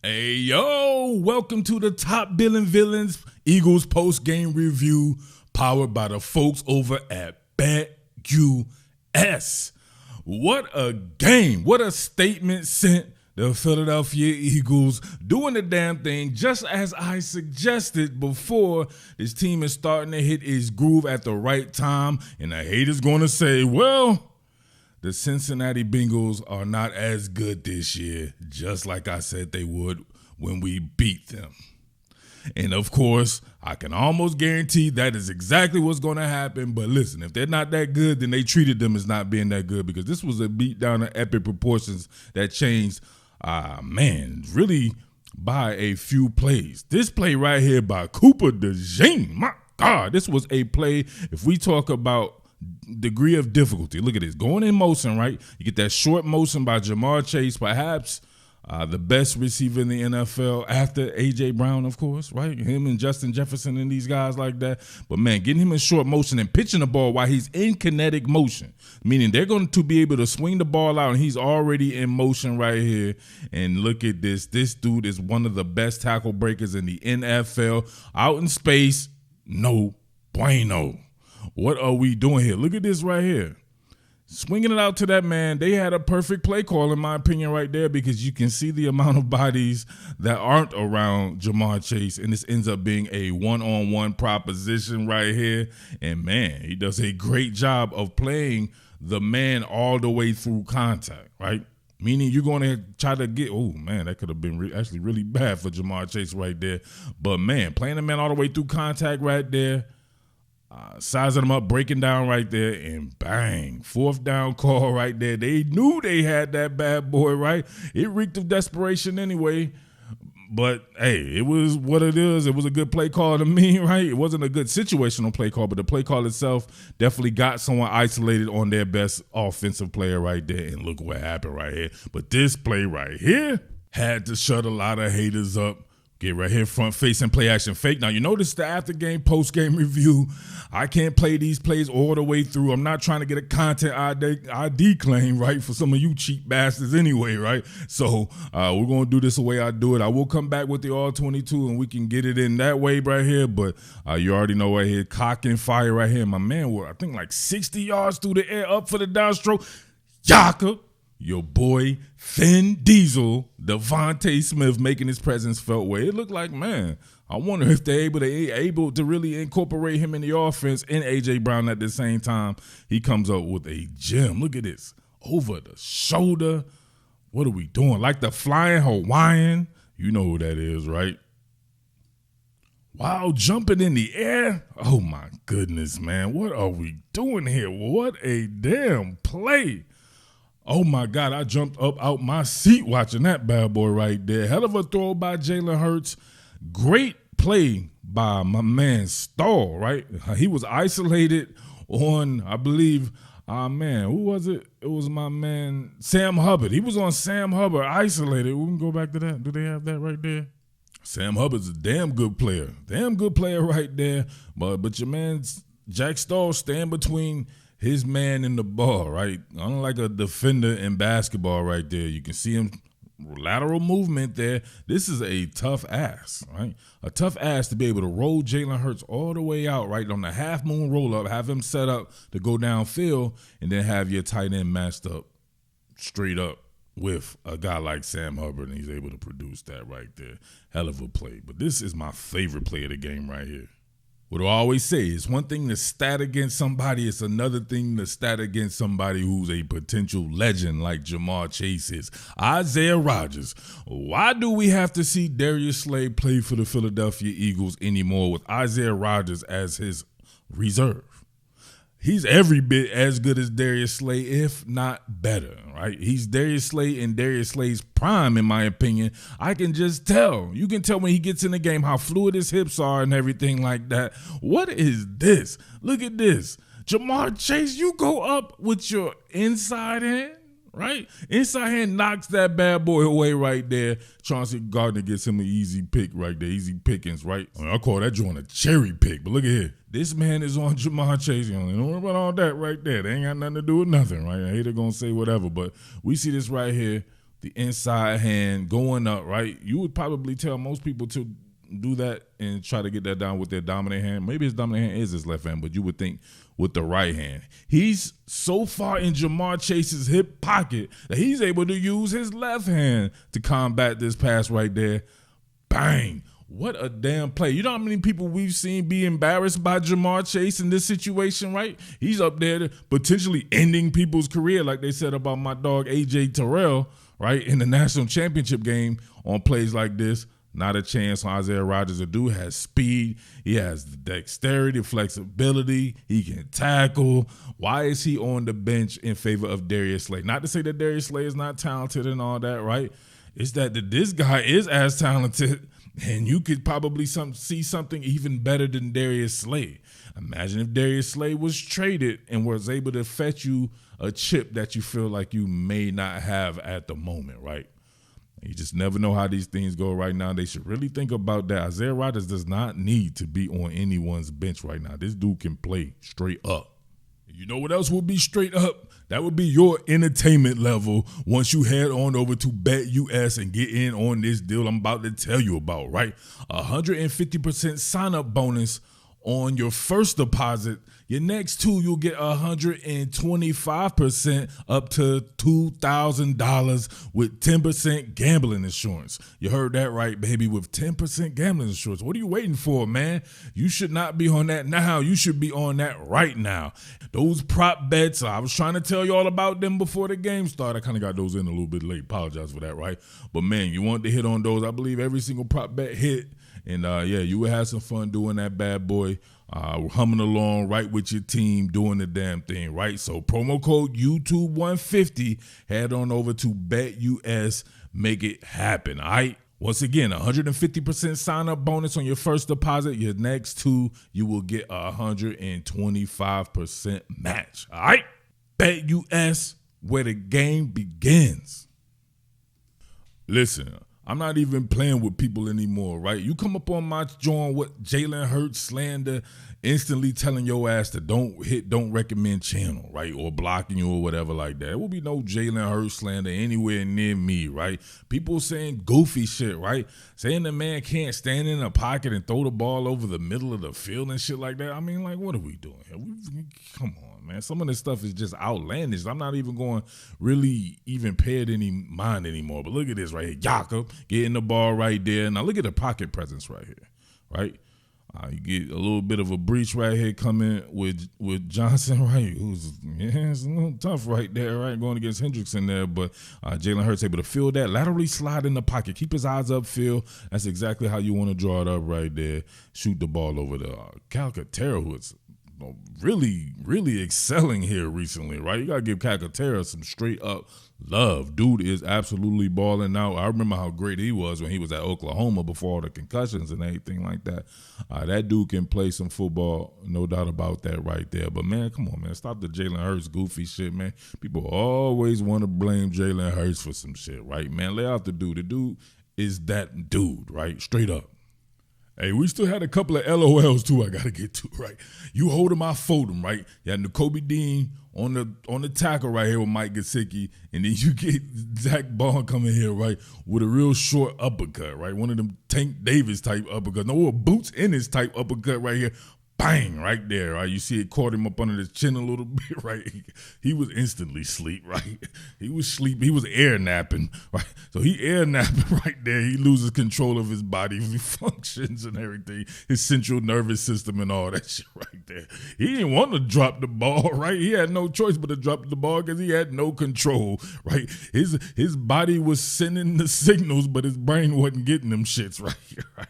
Hey, yo, welcome to the top Billin Villains Eagles post-game review powered by the folks over at BetUS. What a game. What a statement sent the Philadelphia Eagles doing the damn thing just as I suggested before. This team is starting to hit its groove at the right time, and the haters going to say, well, the Cincinnati Bengals are not as good this year, just like I said they would when we beat them. And of course, I can almost guarantee that is exactly what's going to happen. But listen, if they're not that good, then they treated them as not being that good, because this was a beat down of epic proportions that changed, really by a few plays. This play right here by Cooper DeJean, my God, this was a play. If we talk about degree of difficulty, look at this, going in motion, right? You get that short motion by Jamar Chase, perhaps the best receiver in the NFL after A.J. Brown, of course, right? Him and Justin Jefferson and these guys like that. But, man, getting him in short motion and pitching the ball while he's in kinetic motion, meaning they're going to be able to swing the ball out and he's already in motion right here. And look at this. This dude is one of the best tackle breakers in the NFL. Out in space, no bueno. What are we doing here? Look at this right here. Swinging it out to that man. They had a perfect play call, in my opinion, right there, because you can see the amount of bodies that aren't around Jamar Chase, and this ends up being a one-on-one proposition right here. And, man, he does a great job of playing the man all the way through contact, right? Meaning you're going to try to get, oh, man, that could have been actually really bad for Jamar Chase right there. But, man, playing the man all the way through contact right there, sizing them up, breaking down right there, and bang, fourth down call right there. They knew they had that bad boy, right? It reeked of desperation anyway, but hey, it was what it is. It was a good play call to me, right? It wasn't a good situational play call, but the play call itself definitely got someone isolated on their best offensive player right there, and look what happened right here. But this play right here had to shut a lot of haters up. Get right here, front facing play action fake. Now, you notice the after game, post game review. I can't play these plays all the way through. I'm not trying to get a content ID claim, right, for some of you cheap bastards anyway, right? So we're going to do this the way I do it. I will come back with the all 22 and we can get it in that way right here. But you already know right here, cock and fire right here. My man, I think like 60 yards through the air, up for the downstroke. Yaka. Your boy, Vin Diesel, Devontae Smith, making his presence felt where it looked like, man, I wonder if they're able to really incorporate him in the offense and A.J. Brown at the same time. He comes up with a gem. Look at this. Over the shoulder. What are we doing? Like the flying Hawaiian. You know who that is, right? Wow, jumping in the air. Oh, my goodness, man. What are we doing here? What a damn play. Oh, my God, I jumped up out my seat watching that bad boy right there. Hell of a throw by Jalen Hurts. Great play by my man Stall, right? He was isolated on, I believe, who was it? It was my man Sam Hubbard. He was on Sam Hubbard, isolated. We can go back to that. Do they have that right there? Sam Hubbard's a damn good player. Damn good player right there. But your man Jack Stall stand between his man in the ball, right? Unlike a defender in basketball right there. You can see him lateral movement there. This is a tough ass, right? A tough ass to be able to roll Jalen Hurts all the way out, right, on the half moon roll up, have him set up to go downfield, and then have your tight end matched up straight up with a guy like Sam Hubbard, and he's able to produce that right there. Hell of a play. But this is my favorite play of the game right here. What I always say, it's one thing to stat against somebody, it's another thing to stat against somebody who's a potential legend like Jamar Chase is. Isaiah Rodgers. Why do we have to see Darius Slay play for the Philadelphia Eagles anymore with Isaiah Rodgers as his reserve? He's every bit as good as Darius Slay, if not better, right? He's Darius Slay in Darius Slay's prime, in my opinion. I can just tell. You can tell when he gets in the game how fluid his hips are and everything like that. What is this? Look at this. Jamar Chase, you go up with your inside hand, right? Inside hand knocks that bad boy away right there. Chauncey Gardner gets him an easy pick right there. Easy pickings, right? I call that joint a cherry pick, but look at here. This man is on Jamar Chase. Don't worry about all that right there. They ain't got nothing to do with nothing, right? I hate they're going to say whatever, but we see this right here. the inside hand going up, right? You would probably tell most people to do that and try to get that down with their dominant hand. Maybe his dominant hand is his left hand, but you would think with the right hand. He's so far in Jamar Chase's hip pocket that he's able to use his left hand to combat this pass right there. Bang. What a damn play. You know how many people we've seen be embarrassed by Jamar Chase in this situation, right? He's up there potentially ending people's career, like they said about my dog A.J. Terrell, right, in the national championship game on plays like this. Not a chance on Isaiah Rodgers. The dude has speed. He has the dexterity, flexibility. He can tackle. Why is he on the bench in favor of Darius Slay? Not to say that Darius Slay is not talented and all that, right? It's that this guy is as talented, and you could probably see something even better than Darius Slay. Imagine if Darius Slay was traded and was able to fetch you a chip that you feel like you may not have at the moment, right? You just never know how these things go right now. They should really think about that. Isaiah Rodgers does not need to be on anyone's bench right now. This dude can play straight up. You know what else would be straight up? That would be your entertainment level once you head on over to BetUS and get in on this deal I'm about to tell you about, right? 150% sign-up bonus on your first deposit. Your next two, you'll get 125% up to $2,000 with 10% gambling insurance. You heard that right, baby, with 10% gambling insurance. What are you waiting for, man? You should not be on that now. You should be on that right now. Those prop bets, I was trying to tell you all about them before the game started. I kind of got those in a little bit late. Apologize for that, right? But, man, you want to hit on those. I believe every single prop bet hit. And, you would have some fun doing that bad boy. Humming along right with your team, doing the damn thing, right? So promo code YouTube150, head on over to BetUS, make it happen, all right? Once again, 150% sign-up bonus on your first deposit. Your next two, you will get 125% match, all right? BetUS, where the game begins. Listen, I'm not even playing with people anymore, right? You come up on my joint with Jalen Hurts slander, instantly telling your ass to don't recommend channel, right? Or blocking you or whatever like that. There will be no Jalen Hurts slander anywhere near me, right? People saying goofy shit, right? Saying the man can't stand in a pocket and throw the ball over the middle of the field and shit like that. I mean, like, what are we doing here? Come on, man. Some of this stuff is just outlandish. I'm not even going really even pay it any mind anymore. But look at this right here. Jakob getting the ball right there. Now look at the pocket presence right here, right? You get a little bit of a breach right here coming with Johnson, right? It's a little tough right there, right? Going against Hendrickson there, but Jalen Hurts able to feel that. Laterally slide in the pocket. Keep his eyes upfield. That's exactly how you want to draw it up right there. Shoot the ball over the Calcaterra, who is really, really excelling here recently, right? You got to give Calcaterra some straight up love. Dude is absolutely balling out. I remember how great he was when he was at Oklahoma before all the concussions and everything like that. That dude can play some football, no doubt about that right there. But, man, come on, man. Stop the Jalen Hurts goofy shit, man. People always want to blame Jalen Hurts for some shit, right, man? Lay out the dude. The dude is that dude, right? Straight up. Hey, we still had a couple of LOLs, too, I got to get to, right? You hold him, I fold him, right? You had Nakobe Dean on the tackle right here with Mike Gesicki, and then you get Zach Bond coming here, right, with a real short uppercut, right? One of them Tank Davis type uppercuts. No, boots in his type uppercut right here. Bang, right there, right? You see it caught him up under the chin a little bit, right? He was instantly asleep, right? He was sleep. He was air napping, right? So he air napping right there. He loses control of his body functions and everything, his central nervous system and all that shit right there. He didn't want to drop the ball, right? He had no choice but to drop the ball because he had no control, right? His body was sending the signals, but his brain wasn't getting them shits right here, right?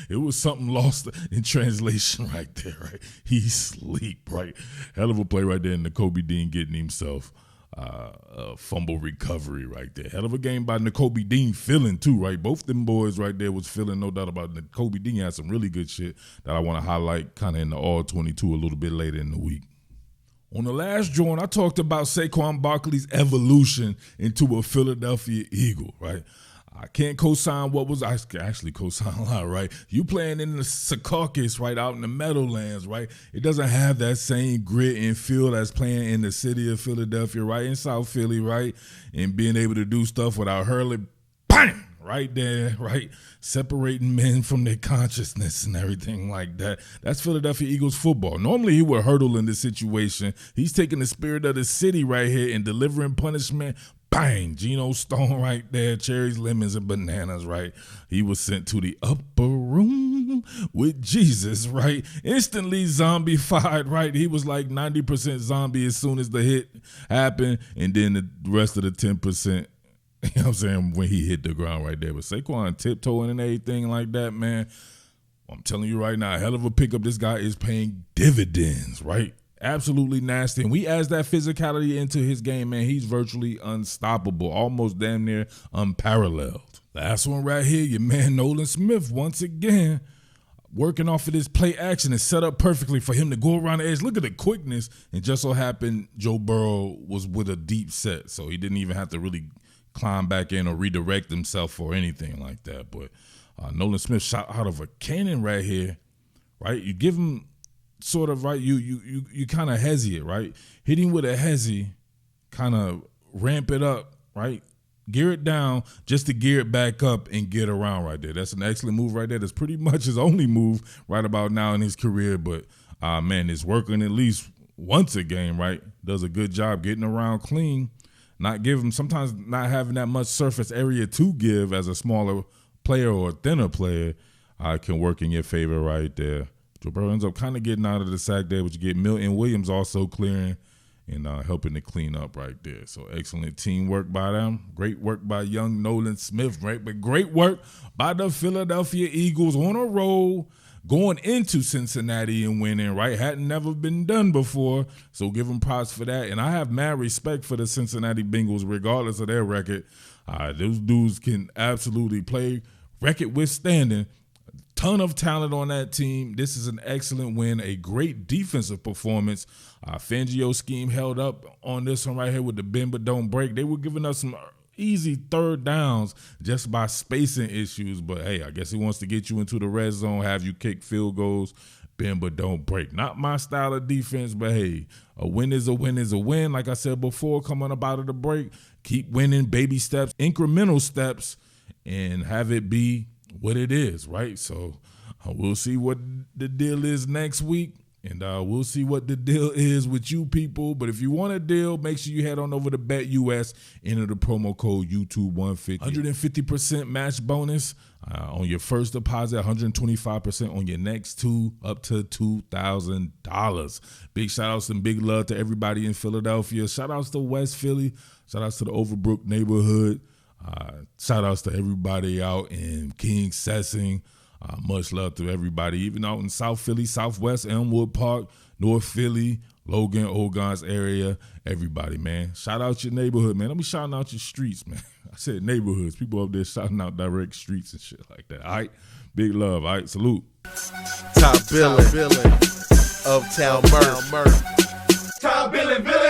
It was something lost in translation right there, right? He sleep, right? Hell of a play right there, and Nakobe Dean getting himself a fumble recovery right there. Hell of a game by Nakobe Dean feeling too, right? Both them boys right there was feeling, no doubt about it. Nakobe Dean had some really good shit that I want to highlight kind of in the All-22 a little bit later in the week. On the last joint, I talked about Saquon Barkley's evolution into a Philadelphia Eagle, right? I can't co-sign I can actually co-sign a lot, right? You playing in the Secaucus, right, out in the Meadowlands, right? It doesn't have that same grit and feel as playing in the city of Philadelphia, right, in South Philly, right? And being able to do stuff without hurling, bang! Right there, right? Separating men from their consciousness and everything like that. That's Philadelphia Eagles football. Normally he would hurdle in this situation. He's taking the spirit of the city right here and delivering punishment. Bang! Geno Stone right there. Cherries, lemons, and bananas, right? He was sent to the upper room with Jesus, right? Instantly zombified, right? He was like 90% zombie as soon as the hit happened. And then the rest of the 10%. You know what I'm saying, when he hit the ground right there. But Saquon tiptoeing and everything like that, man, I'm telling you right now, a hell of a pickup. This guy is paying dividends, right? Absolutely nasty. And we add that physicality into his game, man, he's virtually unstoppable, almost damn near unparalleled. Last one right here, your man Nolan Smith, once again, working off of this play action and set up perfectly for him to go around the edge. Look at the quickness. And just so happened Joe Burrow was with a deep set, so he didn't even have to really climb back in or redirect himself or anything like that. But Nolan Smith shot out of a cannon right here, right? You give him sort of, right, you kind of hesitate, right? Hit him with a hezi, kind of ramp it up, right? Gear it down just to gear it back up and get around right there. That's an excellent move right there. That's pretty much his only move right about now in his career. But, man, it's working at least once a game, right? Does a good job getting around clean. Sometimes not having that much surface area to give as a smaller player or a thinner player can work in your favor right there. Joe Burrow ends up kind of getting out of the sack there, but you get Milton Williams also clearing and helping to clean up right there. So excellent teamwork by them. Great work by young Nolan Smith, right? But great work by the Philadelphia Eagles on a roll, going into Cincinnati and winning, right? Hadn't never been done before, so give them props for that. And I have mad respect for the Cincinnati Bengals, regardless of their record. Those dudes can absolutely play, record withstanding. Ton of talent on that team. This is an excellent win, a great defensive performance. Fangio's scheme held up on this one right here with the bend but don't break. They were giving us some easy third downs just by spacing issues. But, hey, I guess he wants to get you into the red zone, have you kick field goals, bend but don't break. Not my style of defense, but, hey, a win is a win is a win. Like I said before, coming up out of the break, keep winning, baby steps, incremental steps, and have it be what it is, right? So we'll see what the deal is next week. And we'll see what the deal is with you people. But if you want a deal, make sure you head on over to BetUS, enter the promo code YouTube150. 150% match bonus on your first deposit, 125% on your next two, up to $2,000. Big shout-outs and big love to everybody in Philadelphia. Shout-outs to West Philly. Shout-outs to the Overbrook neighborhood. Shout-outs to everybody out in King Sessing. Much love to everybody, even out in South Philly, Southwest, Elmwood Park, North Philly, Logan, Ogons area, everybody, man. Shout out your neighborhood, man. Don't be shouting out your streets, man. I said neighborhoods. People up there shouting out direct streets and shit like that. All right? Big love. All right? Salute. Top Billin, Uptown Murph. Top Billin Villains.